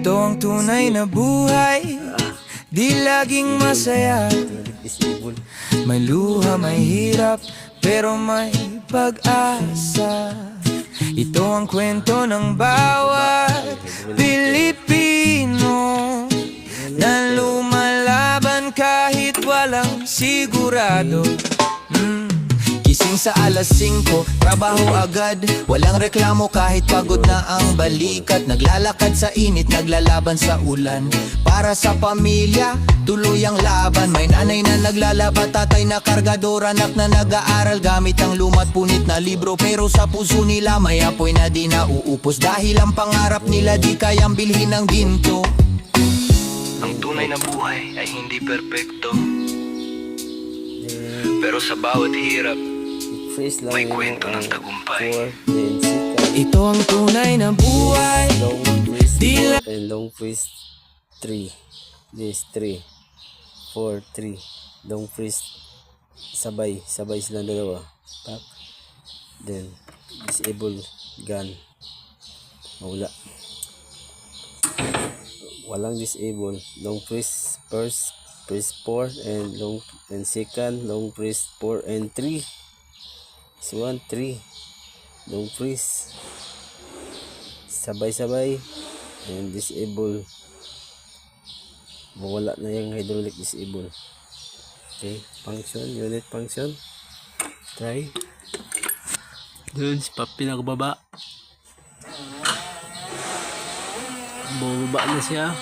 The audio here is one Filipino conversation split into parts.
Ito ang tunay na buhay, di laging masaya. May luha, may hirap, pero may pag-asa. Ito ang kwento ng bawat Pilipino na lumalaban kahit walang sigurado. Gising sa alas 5, trabaho agad, walang reklamo kahit pagod na ang balikat. Naglalakad sa init, naglalaban sa ulan, para sa pamilya, tuloy ang laban. May nanay na naglalaba, tatay na kargador, anak na nag-aaral gamit ang luma't punit na libro. Pero sa puso nila may apoy na di nauupos, dahil ang pangarap nila di kayang bilhin ng ginto. Ang tunay na buhay ay hindi perpekto, pero sa bawat hirap may kwento ng tagumpay. Ito ang tunay na buhay, di lang and long freeze 3. This 3 4 3 long freeze, sabay silang dalawa. Tap, then disable gun, wala, walang disable. Long freeze first, press 4 and long and second, long freeze 4 and 3. This 1 3 long freeze, sabay and disable. Mawala na yung hydraulic, disable. Okay, function, unit function. Try. Dun sa pinakababa, bumaba na siya.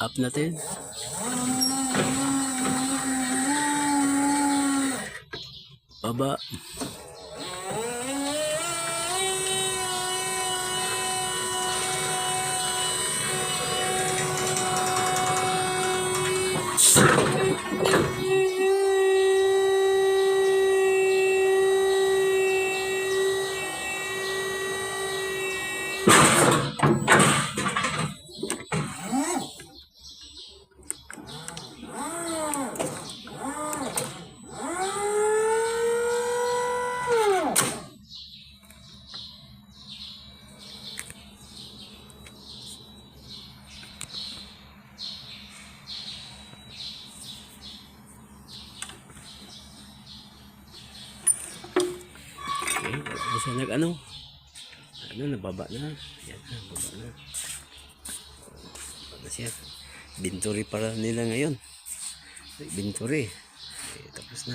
Up natin. Baba. Kasi nababa na. Yan, nababa na. Baba na siya. Binturi para nila ngayon. Binturi. Tapos na.